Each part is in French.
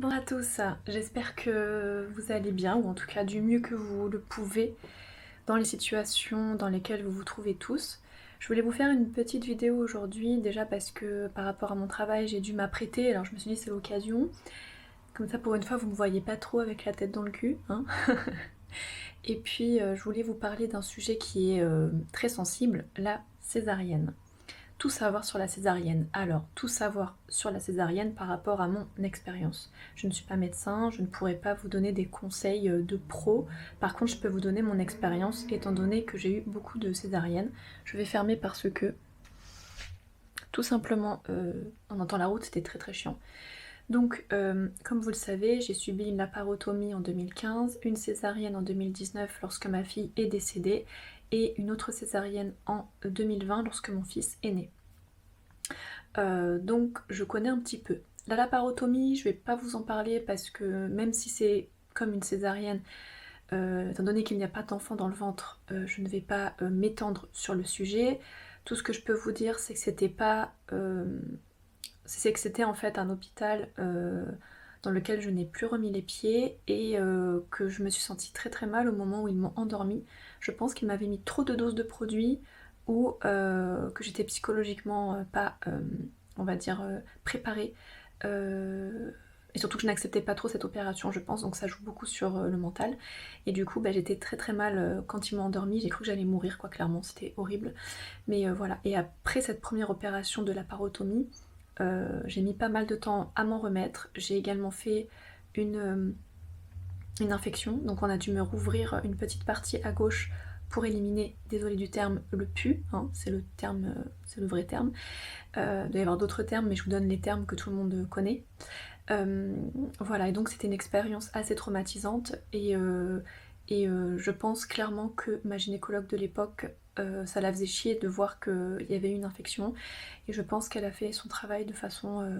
Bonjour à tous, j'espère que vous allez bien, ou en tout cas du mieux que vous le pouvez dans les situations dans lesquelles vous vous trouvez tous. Je voulais vous faire une petite vidéo aujourd'hui, déjà parce que par rapport à mon travail j'ai dû m'apprêter, alors je me suis dit c'est l'occasion. Comme ça pour une fois vous me voyez pas trop avec la tête dans le cul, hein. Et puis je voulais vous parler d'un sujet qui est très sensible, la césarienne. Tout savoir sur la césarienne. Alors, tout savoir sur la césarienne par rapport à mon expérience. Je ne suis pas médecin, je ne pourrais pas vous donner des conseils de pro. Par contre, je peux vous donner mon expérience étant donné que j'ai eu beaucoup de césariennes. Je vais fermer parce que, tout simplement, on entend la route, c'était très très chiant. Donc, comme vous le savez, j'ai subi une laparotomie en 2015, une césarienne en 2019 lorsque ma fille est décédée, et une autre césarienne en 2020 lorsque mon fils est né. Donc je connais un petit peu. La laparotomie, je vais pas vous en parler parce que même si c'est comme une césarienne, étant donné qu'il n'y a pas d'enfant dans le ventre, je ne vais pas m'étendre sur le sujet. Tout ce que je peux vous dire, c'est que c'était en fait un hôpital dans lequel je n'ai plus remis les pieds et que je me suis sentie très très mal au moment où ils m'ont endormie. Je pense qu'ils m'avaient mis trop de doses de produits ou que j'étais psychologiquement pas, on va dire, préparée. Et surtout que je n'acceptais pas trop cette opération, je pense, donc ça joue beaucoup sur le mental. Et du coup, j'étais très très mal quand ils m'ont endormie, j'ai cru que j'allais mourir, quoi, clairement, c'était horrible. Mais voilà, et après cette première opération de laparotomie, j'ai mis pas mal de temps à m'en remettre. J'ai également fait une, une infection, donc on a dû me rouvrir une petite partie à gauche pour éliminer, désolé du terme, le pus, hein, c'est le terme, c'est le vrai terme. Il doit y avoir d'autres termes, mais je vous donne les termes que tout le monde connaît. Voilà, et donc c'était une expérience assez traumatisante et je pense clairement que ma gynécologue de l'époque, ça la faisait chier de voir qu'il y avait eu une infection et je pense qu'elle a fait son travail de façon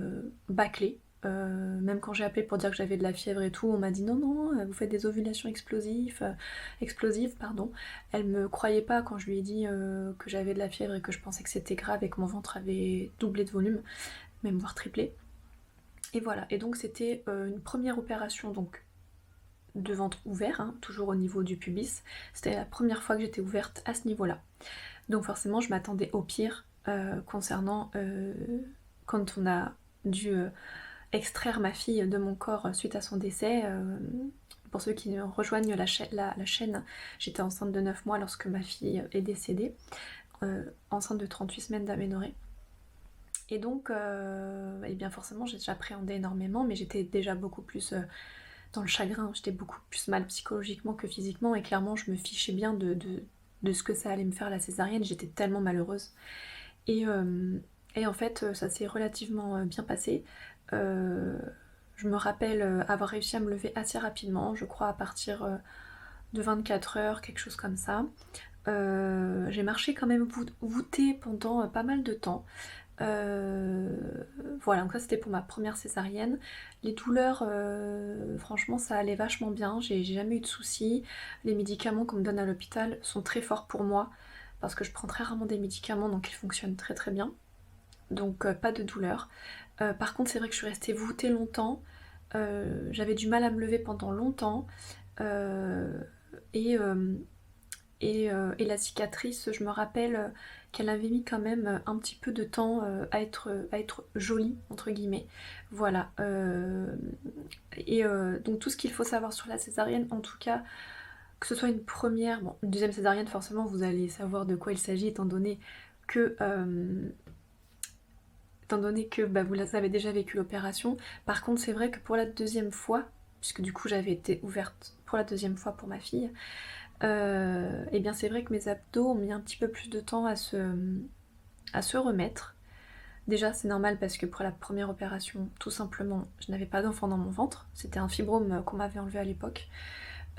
bâclée. Même quand j'ai appelé pour dire que j'avais de la fièvre et tout, on m'a dit non, non, vous faites des ovulations explosives, pardon. Elle me croyait pas quand je lui ai dit que j'avais de la fièvre et que je pensais que c'était grave et que mon ventre avait doublé de volume, même voire triplé. Et voilà, et donc c'était une première opération donc de ventre ouvert, hein, toujours au niveau du pubis. C'était la première fois que j'étais ouverte à ce niveau-là. Donc forcément, je m'attendais au pire concernant quand on a dû extraire ma fille de mon corps suite à son décès. Pour ceux qui rejoignent la chaîne, j'étais enceinte de 9 mois lorsque ma fille est décédée, enceinte de 38 semaines d'aménorrhée. Et donc, et bien forcément, j'appréhendais énormément, mais j'étais déjà beaucoup plus dans le chagrin, j'étais beaucoup plus mal psychologiquement que physiquement, et clairement, je me fichais bien de ce que ça allait me faire la césarienne, j'étais tellement malheureuse. Et, et en fait, ça s'est relativement bien passé. Je me rappelle avoir réussi à me lever assez rapidement, je crois à partir de 24 heures, quelque chose comme ça. J'ai marché quand même voûtée pendant pas mal de temps. Voilà, donc ça c'était pour ma première césarienne. Les douleurs, franchement ça allait vachement bien, j'ai jamais eu de soucis. Les médicaments qu'on me donne à l'hôpital sont très forts pour moi, parce que je prends très rarement des médicaments, donc ils fonctionnent très très bien. Donc pas de douleur. Par contre c'est vrai que je suis restée voûtée longtemps, j'avais du mal à me lever pendant longtemps, euh, et, euh, et la cicatrice, je me rappelle qu'elle avait mis quand même un petit peu de temps à être jolie, entre guillemets. Voilà. Donc tout ce qu'il faut savoir sur la césarienne, en tout cas, que ce soit une première, bon, une deuxième césarienne, forcément, vous allez savoir de quoi il s'agit, que, euh, étant donné que vous avez déjà vécu l'opération. Par contre, c'est vrai que pour la deuxième fois, puisque du coup j'avais été ouverte pour la deuxième fois pour ma fille, et bien c'est vrai que mes abdos ont mis un petit peu plus de temps à se remettre. Déjà c'est normal parce que pour la première opération, tout simplement, je n'avais pas d'enfant dans mon ventre. C'était un fibrome qu'on m'avait enlevé à l'époque.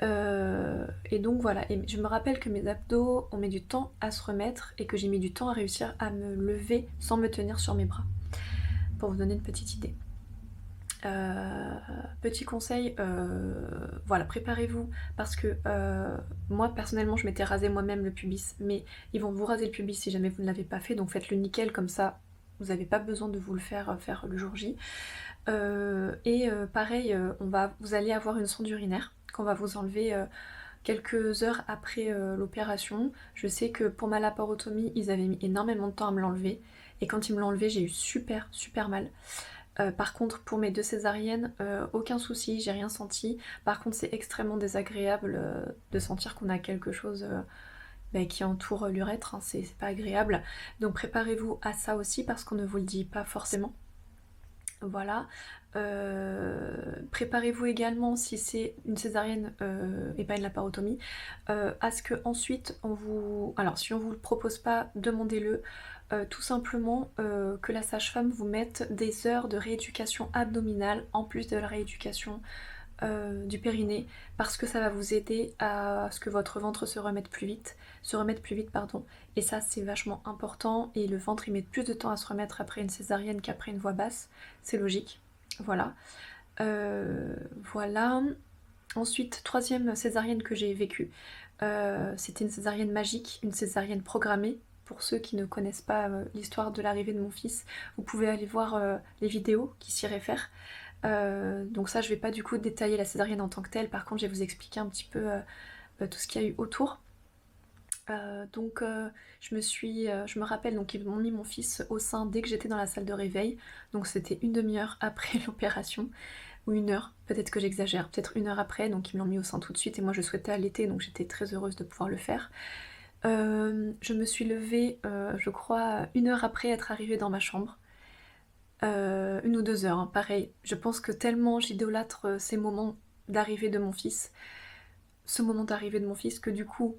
Et donc voilà, et je me rappelle que mes abdos ont mis du temps à se remettre et que j'ai mis du temps à réussir à me lever sans me tenir sur mes bras. Pour vous donner une petite idée. Petit conseil, voilà, préparez-vous parce que moi personnellement je m'étais rasé moi-même le pubis, mais ils vont vous raser le pubis si jamais vous ne l'avez pas fait, donc faites-le nickel comme ça vous n'avez pas besoin de vous le faire le jour J. Pareil, vous allez avoir une sonde urinaire qu'on va vous enlever quelques heures après l'opération. Je sais que pour ma laparotomie, ils avaient mis énormément de temps à me l'enlever. Et quand ils me l'ont enlevé, j'ai eu super super mal. Par contre, pour mes 2 césariennes, aucun souci, j'ai rien senti. Par contre, c'est extrêmement désagréable de sentir qu'on a quelque chose qui entoure l'urètre, hein, c'est pas agréable. Donc préparez-vous à ça aussi parce qu'on ne vous le dit pas forcément. Voilà. Préparez-vous également, si c'est une césarienne et pas une laparotomie, à ce que ensuite on vous... Alors si on vous le propose pas, demandez-le. Tout simplement que la sage-femme vous mette des heures de rééducation abdominale en plus de la rééducation du périnée, parce que ça va vous aider à ce que votre ventre se remette plus vite, pardon. Et ça c'est vachement important, et le ventre il met plus de temps à se remettre après une césarienne qu'après une voix basse, c'est logique. Voilà. Voilà. Ensuite, troisième césarienne que j'ai vécue, c'était une césarienne magique, une césarienne programmée. Pour ceux qui ne connaissent pas l'histoire de l'arrivée de mon fils, vous pouvez aller voir les vidéos qui s'y réfèrent. Donc ça, je vais pas du coup détailler la césarienne en tant que telle, par contre je vais vous expliquer un petit peu tout ce qu'il y a eu autour. Je me rappelle, donc ils m'ont mis mon fils au sein dès que j'étais dans la salle de réveil, donc c'était une demi-heure après l'opération, ou une heure, peut-être que j'exagère, peut-être une heure après, donc ils me l'ont mis au sein tout de suite, et moi je souhaitais allaiter, donc j'étais très heureuse de pouvoir le faire. Je me suis levée, je crois, une heure après être arrivée dans ma chambre. 1 ou 2 heures, hein, pareil. Je pense que tellement j'idolâtre ces moments d'arrivée de mon fils, ce moment d'arrivée de mon fils, que du coup,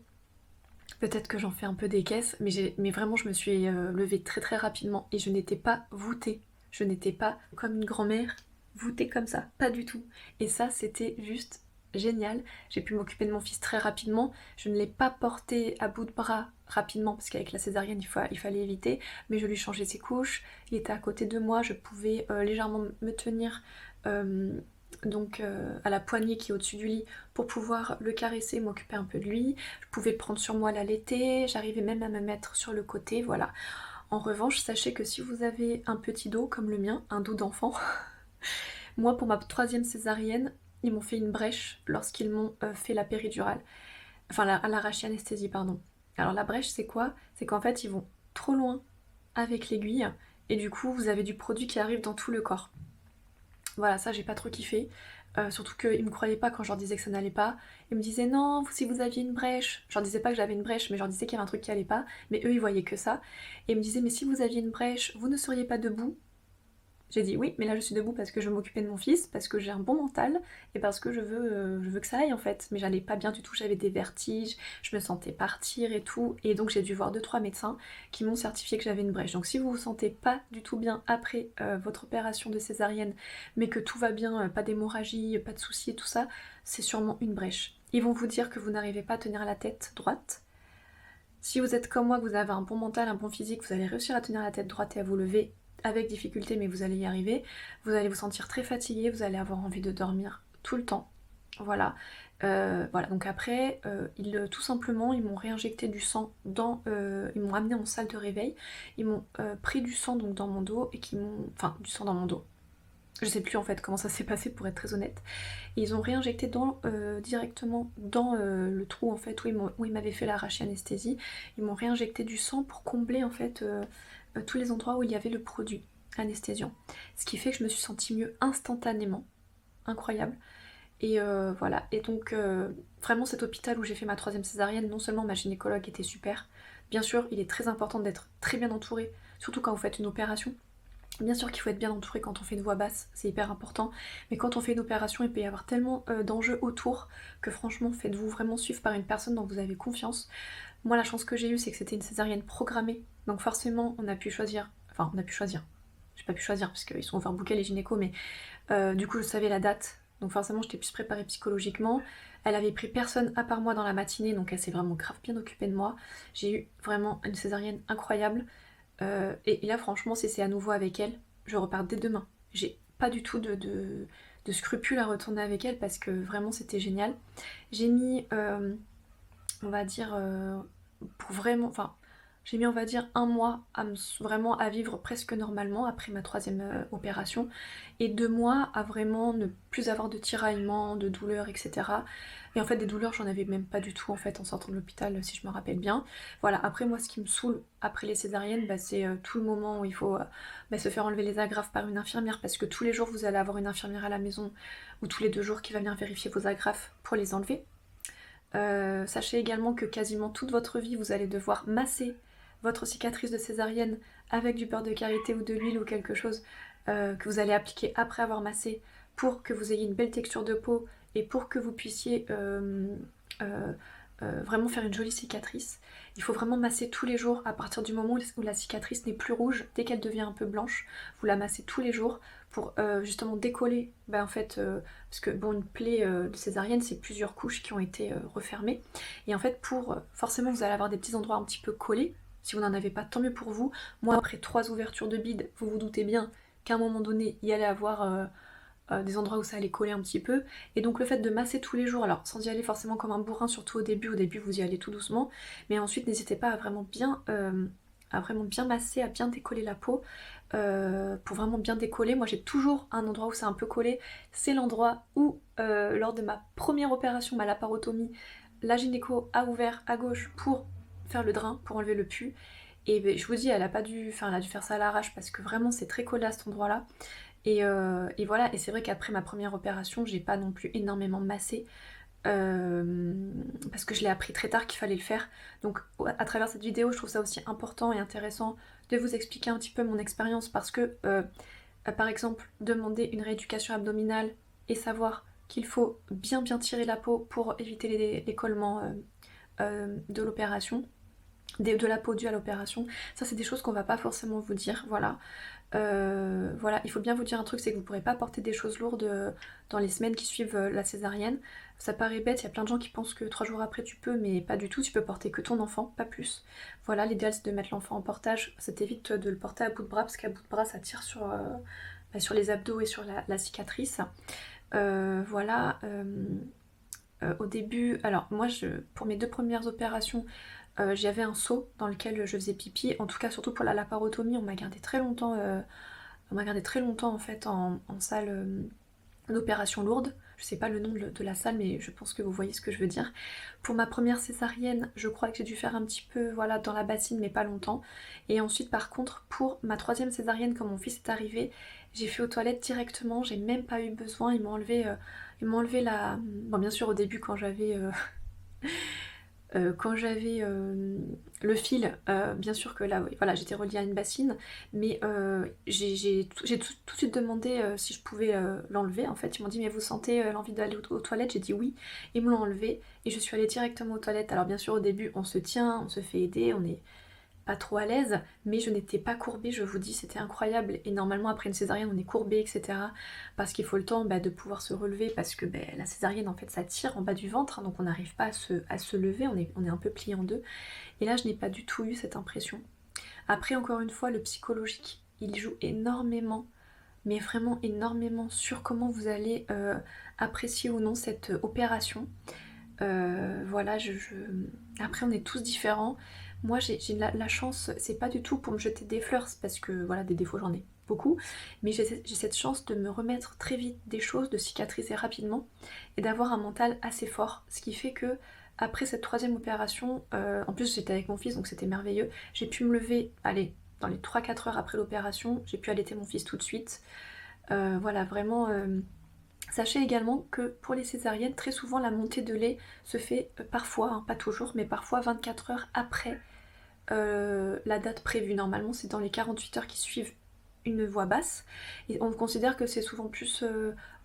peut-être que j'en fais un peu des caisses, mais vraiment je me suis levée très très rapidement et je n'étais pas voûtée. Je n'étais pas comme une grand-mère voûtée comme ça, pas du tout. Et ça, c'était juste génial. J'ai pu m'occuper de mon fils très rapidement. Je ne l'ai pas porté à bout de bras rapidement parce qu'avec la césarienne il fallait éviter, mais je lui changeais ses couches, il était à côté de moi, je pouvais légèrement me tenir à la poignée qui est au-dessus du lit pour pouvoir le caresser, m'occuper un peu de lui. Je pouvais prendre sur moi l'allaiter, j'arrivais même à me mettre sur le côté, voilà. En revanche, sachez que si vous avez un petit dos comme le mien, un dos d'enfant, moi pour ma troisième césarienne, ils m'ont fait une brèche lorsqu'ils m'ont fait la péridurale. Enfin l'arraché-anesthésie, pardon. Alors la brèche c'est quoi? C'est qu'en fait ils vont trop loin avec l'aiguille et du coup vous avez du produit qui arrive dans tout le corps. Voilà, ça j'ai pas trop kiffé. Surtout qu'ils me croyaient pas quand je leur disais que ça n'allait pas. Ils me disaient non, si vous aviez une brèche. Je leur disais pas que j'avais une brèche, mais je leur disais qu'il y avait un truc qui allait pas. Mais eux ils voyaient que ça. Et ils me disaient mais si vous aviez une brèche, vous ne seriez pas debout. J'ai dit oui, mais là je suis debout parce que je veux m'occuper de mon fils, parce que j'ai un bon mental et parce que je veux que ça aille en fait. Mais j'allais pas bien du tout, j'avais des vertiges, je me sentais partir et tout. Et donc j'ai dû voir 2-3 médecins qui m'ont certifié que j'avais une brèche. Donc si vous vous sentez pas du tout bien après votre opération de césarienne, mais que tout va bien, pas d'hémorragie, pas de soucis et tout ça, c'est sûrement une brèche. Ils vont vous dire que vous n'arrivez pas à tenir la tête droite. Si vous êtes comme moi, que vous avez un bon mental, un bon physique, vous allez réussir à tenir la tête droite et à vous lever avec difficulté, mais vous allez y arriver. Vous allez vous sentir très fatigué, vous allez avoir envie de dormir tout le temps. Voilà. Voilà. Donc après, tout simplement, ils m'ont réinjecté du sang ils m'ont amené en salle de réveil. Ils m'ont pris du sang donc dans mon dos et enfin, du sang dans mon dos. Je sais plus en fait comment ça s'est passé pour être très honnête. Et ils ont réinjecté directement dans le trou en fait où ils m'avaient fait l'arraché-anesthésie. Ils m'ont réinjecté du sang pour combler en fait tous les endroits où il y avait le produit anesthésiant. Ce qui fait que je me suis sentie mieux instantanément. Incroyable. Et voilà. Et donc vraiment cet hôpital où j'ai fait ma troisième césarienne, non seulement ma gynécologue était super, bien sûr il est très important d'être très bien entouré, surtout quand vous faites une opération. Bien sûr qu'il faut être bien entouré quand on fait une voix basse, c'est hyper important, mais quand on fait une opération, il peut y avoir tellement d'enjeux autour que franchement, faites-vous vraiment suivre par une personne dont vous avez confiance. Moi, la chance que j'ai eue, c'est que c'était une césarienne programmée, donc forcément, on a pu choisir, j'ai pas pu choisir parce qu'ils sont overbookés les gynécos, mais du coup, je savais la date, donc forcément, j'étais plus préparée psychologiquement. Elle avait pris personne à part moi dans la matinée, donc elle s'est vraiment grave bien occupée de moi. J'ai eu vraiment une césarienne incroyable. Et là, franchement, si c'est à nouveau avec elle, je repars dès demain. J'ai pas du tout de scrupules à retourner avec elle parce que vraiment c'était génial. J'ai mis, on va dire, pour vraiment. Enfin, J'ai mis on va dire un mois à vraiment à vivre presque normalement après ma troisième opération et 2 mois à vraiment ne plus avoir de tiraillements, de douleurs, etc. Et en fait des douleurs j'en avais même pas du tout en fait en sortant de l'hôpital si je me rappelle bien. Voilà, après moi ce qui me saoule après les césariennes, c'est tout le moment où il faut se faire enlever les agrafes par une infirmière parce que tous les jours vous allez avoir une infirmière à la maison ou tous les 2 jours qui va venir vérifier vos agrafes pour les enlever. Sachez également que quasiment toute votre vie, vous allez devoir masser votre cicatrice de césarienne avec du beurre de karité ou de l'huile ou quelque chose que vous allez appliquer après avoir massé pour que vous ayez une belle texture de peau et pour que vous puissiez vraiment faire une jolie cicatrice. Il faut vraiment masser tous les jours à partir du moment où la cicatrice n'est plus rouge, dès qu'elle devient un peu blanche, vous la massez tous les jours pour justement décoller, en fait, parce que bon, une plaie de césarienne, c'est plusieurs couches qui ont été refermées, et en fait, forcément, vous allez avoir des petits endroits un petit peu collés. Si vous n'en avez pas, tant mieux pour vous. Moi, après 3 ouvertures de bide, vous vous doutez bien qu'à un moment donné, il y allait avoir des endroits où ça allait coller un petit peu. Et donc le fait de masser tous les jours, alors sans y aller forcément comme un bourrin, surtout au début vous y allez tout doucement, mais ensuite n'hésitez pas à vraiment bien masser, à bien décoller la peau, pour vraiment bien décoller. Moi j'ai toujours un endroit où c'est un peu collé, c'est l'endroit où lors de ma première opération, ma laparotomie, la gynéco a ouvert à gauche pour faire le drain, pour enlever le pus. Et je vous dis, elle a dû faire ça à l'arrache parce que vraiment c'est très collé à cet endroit-là. Et voilà, et c'est vrai qu'après ma première opération, j'ai pas non plus énormément massé parce que je l'ai appris très tard qu'il fallait le faire. Donc à travers cette vidéo, je trouve ça aussi important et intéressant de vous expliquer un petit peu mon expérience parce que par exemple, demander une rééducation abdominale et savoir qu'il faut bien tirer la peau pour éviter les collements de l'opération, de la peau due à l'opération, ça c'est des choses qu'on va pas forcément vous dire, voilà. Voilà, il faut bien vous dire un truc, c'est que vous ne pourrez pas porter des choses lourdes dans les semaines qui suivent la césarienne. Ça paraît bête, il y a plein de gens qui pensent que 3 jours après tu peux, mais pas du tout, tu peux porter que ton enfant, pas plus. Voilà, l'idéal c'est de mettre l'enfant en portage, ça t'évite de le porter à bout de bras, parce qu'à bout de bras ça tire sur les abdos et sur la cicatrice. Voilà, au début, alors moi pour mes 2 premières opérations, j'avais un seau dans lequel je faisais pipi, en tout cas surtout pour la laparotomie, on m'a gardé très longtemps en fait en salle d'opération lourde. Je sais pas le nom de la salle, mais je pense que vous voyez ce que je veux dire. Pour ma première césarienne, je crois que j'ai dû faire un petit peu voilà, dans la bassine, mais pas longtemps. Et ensuite, par contre, pour ma troisième césarienne, quand mon fils est arrivé, j'ai fait aux toilettes directement, j'ai même pas eu besoin. Ils m'ont enlevé la... Bon, bien sûr, au début, quand j'avais le fil, bien sûr que là, oui, voilà, j'étais reliée à une bassine, mais j'ai tout de suite demandé si je pouvais l'enlever. En fait, ils m'ont dit, mais vous sentez l'envie d'aller aux toilettes? J'ai dit oui, ils me l'ont enlevé et je suis allée directement aux toilettes. Alors bien sûr, au début, on se tient, on se fait aider, on est pas trop à l'aise, mais je n'étais pas courbée, je vous dis, c'était incroyable. Et normalement, après une césarienne, on est courbé, etc. Parce qu'il faut le temps de pouvoir se relever, parce que la césarienne, en fait, ça tire en bas du ventre, hein, donc on n'arrive pas à se lever, on est un peu plié en deux. Et là, je n'ai pas du tout eu cette impression. Après, encore une fois, le psychologique, il joue énormément, mais vraiment énormément, sur comment vous allez apprécier ou non cette opération. Voilà, après on est tous différents. Moi j'ai la chance, c'est pas du tout pour me jeter des fleurs, c'est parce que voilà, des défauts j'en ai beaucoup, mais j'ai cette chance de me remettre très vite des choses, de cicatriser rapidement et d'avoir un mental assez fort. Ce qui fait que après cette troisième opération, en plus j'étais avec mon fils donc c'était merveilleux, j'ai pu me lever, allez, dans les 3-4 heures après l'opération, j'ai pu allaiter mon fils tout de suite. Voilà, vraiment... Sachez également que pour les césariennes, très souvent la montée de lait se fait parfois, hein, pas toujours, mais parfois 24 heures après la date prévue. Normalement, c'est dans les 48 heures qui suivent une voix basse. Et on considère que c'est souvent plus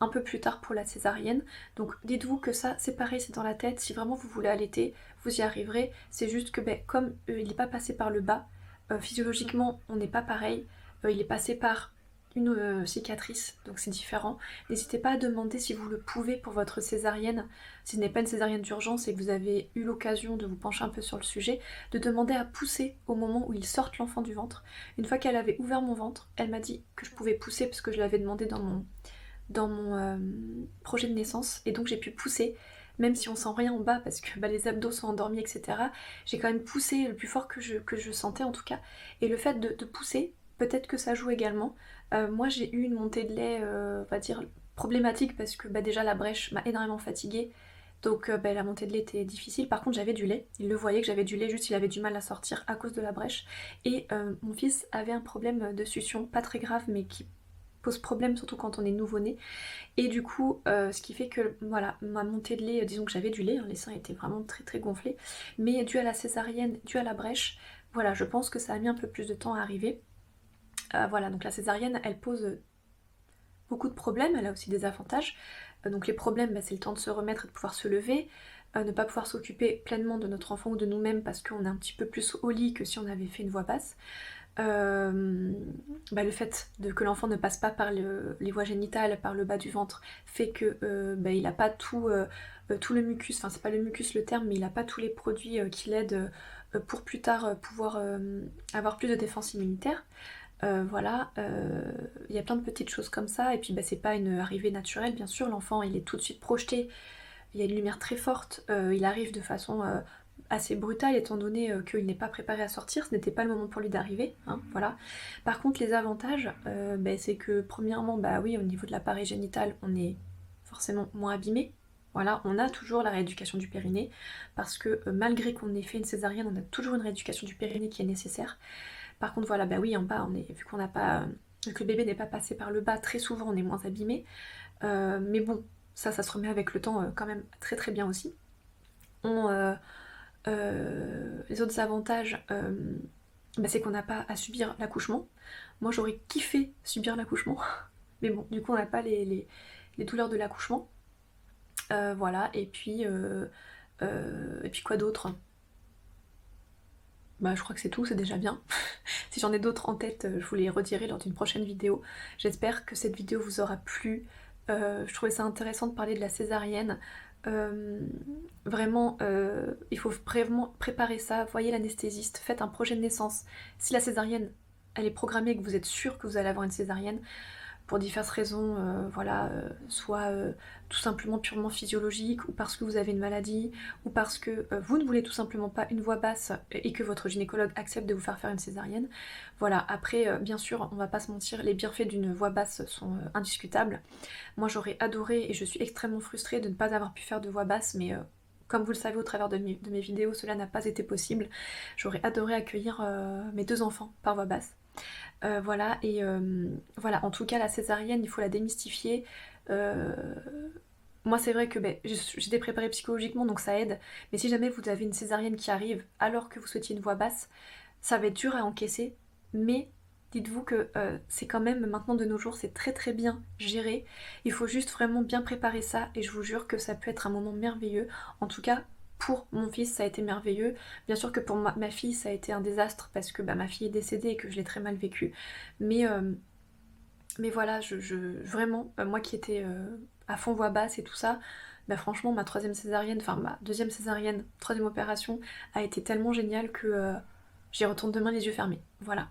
un peu plus tard pour la césarienne. Donc dites-vous que ça, c'est pareil, c'est dans la tête. Si vraiment vous voulez allaiter, vous y arriverez. C'est juste que comme il n'est pas passé par le bas, physiologiquement, on n'est pas pareil. Il est passé par une cicatrice, donc c'est différent. N'hésitez pas à demander si vous le pouvez pour votre césarienne, si ce n'est pas une césarienne d'urgence et que vous avez eu l'occasion de vous pencher un peu sur le sujet, de demander à pousser au moment où ils sortent l'enfant du ventre. Une fois qu'elle avait ouvert mon ventre, elle m'a dit que je pouvais pousser parce que je l'avais demandé dans mon projet de naissance, et donc j'ai pu pousser. même si on sent rien en bas parce que bah, les abdos sont endormis, etc. J'ai quand même poussé le plus fort que je sentais en tout cas. Et le fait de pousser, peut-être que ça joue également. Moi j'ai eu une montée de lait, on va dire, problématique parce que bah, déjà la brèche m'a énormément fatiguée. Donc bah, la montée de lait était difficile. Par contre j'avais du lait. Il le voyait que j'avais du lait, juste il avait du mal à sortir à cause de la brèche. Et mon fils avait un problème de succion, pas très grave, mais qui pose problème surtout quand on est nouveau-né. Et du coup, ce qui fait que voilà, ma montée de lait, disons que j'avais du lait, hein, les seins étaient vraiment très très gonflés, mais dû à la césarienne, dû à la brèche, voilà, je pense que ça a mis un peu plus de temps à arriver. Voilà, donc la césarienne, elle pose beaucoup de problèmes, elle a aussi des avantages. Donc les problèmes, bah, c'est le temps de se remettre et de pouvoir se lever, ne pas pouvoir s'occuper pleinement de notre enfant ou de nous-mêmes parce qu'on est un petit peu plus au lit que si on avait fait une voie basse. Bah, le fait que l'enfant ne passe pas par les voies génitales, par le bas du ventre, fait que bah, il n'a pas tout, tout le mucus, enfin c'est pas le mucus le terme, mais il n'a pas tous les produits qui l'aident pour plus tard pouvoir avoir plus de défense immunitaire. Voilà, il y a plein de petites choses comme ça, et puis bah, c'est pas une arrivée naturelle, bien sûr, l'enfant il est tout de suite projeté, il y a une lumière très forte, il arrive de façon assez brutale étant donné qu'il n'est pas préparé à sortir, ce n'était pas le moment pour lui d'arriver, hein, voilà. Par contre les avantages, bah, c'est que premièrement, bah oui, au niveau de l'appareil génital, on est forcément moins abîmé. Voilà, on a toujours la rééducation du périnée, parce que malgré qu'on ait fait une césarienne, on a toujours une rééducation du périnée qui est nécessaire. Par contre, voilà, bah oui, en bas, vu qu'on n'a pas, vu que le bébé n'est pas passé par le bas, très souvent on est moins abîmé. Mais bon, ça se remet avec le temps quand même très très bien aussi. On, les autres avantages, bah, c'est qu'on n'a pas à subir l'accouchement. Moi j'aurais kiffé subir l'accouchement, mais bon, du coup on n'a pas les douleurs de l'accouchement. Voilà, et puis quoi d'autre? Bah je crois que c'est tout, c'est déjà bien. Si j'en ai d'autres en tête, je vous les redirai lors d'une prochaine vidéo. J'espère que cette vidéo vous aura plu. Je trouvais ça intéressant de parler de la césarienne. Vraiment, il faut vraiment préparer ça. Voyez l'anesthésiste, faites un projet de naissance. Si la césarienne, elle est programmée et que vous êtes sûr que vous allez avoir une césarienne, pour diverses raisons, voilà, soit tout simplement purement physiologique, ou parce que vous avez une maladie, ou parce que vous ne voulez tout simplement pas une voix basse et que votre gynécologue accepte de vous faire une césarienne. Voilà, après, bien sûr, on va pas se mentir, les bienfaits d'une voix basse sont indiscutables. Moi j'aurais adoré, et je suis extrêmement frustrée de ne pas avoir pu faire de voix basse, mais comme vous le savez au travers de mes vidéos, cela n'a pas été possible. J'aurais adoré accueillir mes 2 enfants par voix basse. Voilà, et voilà, en tout cas la césarienne, il faut la démystifier. Euh, Moi c'est vrai que ben, j'étais préparée psychologiquement donc ça aide, mais si jamais vous avez une césarienne qui arrive alors que vous souhaitiez une voix basse, ça va être dur à encaisser, mais dites-vous que c'est quand même maintenant de nos jours c'est très très bien géré. Il faut juste vraiment bien préparer ça, et je vous jure que ça peut être un moment merveilleux. En tout cas pour mon fils ça a été merveilleux. Bien sûr que pour ma fille ça a été un désastre parce que bah, ma fille est décédée et que je l'ai très mal vécu, mais voilà, vraiment, moi qui étais à fond voix basse et tout ça, bah franchement ma troisième césarienne, enfin ma deuxième césarienne, troisième opération, a été tellement géniale que j'y retourne demain les yeux fermés. Voilà.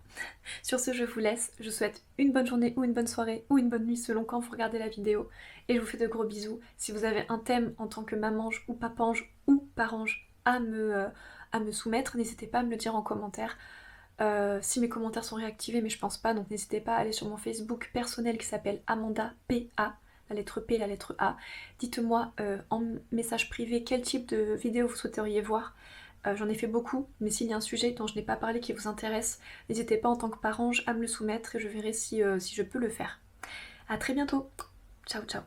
Sur ce, je vous laisse. Je vous souhaite une bonne journée ou une bonne soirée ou une bonne nuit selon quand vous regardez la vidéo. Et je vous fais de gros bisous. Si vous avez un thème en tant que mamange ou papange ou parange à me soumettre, n'hésitez pas à me le dire en commentaire. Si mes commentaires sont réactivés, mais je pense pas, donc n'hésitez pas à aller sur mon Facebook personnel qui s'appelle Amanda PA, la lettre P, la lettre A. Dites-moi en message privé quel type de vidéo vous souhaiteriez voir. J'en ai fait beaucoup, mais s'il y a un sujet dont je n'ai pas parlé qui vous intéresse, n'hésitez pas en tant que parange à me le soumettre et je verrai si je peux le faire. A très bientôt. Ciao ciao.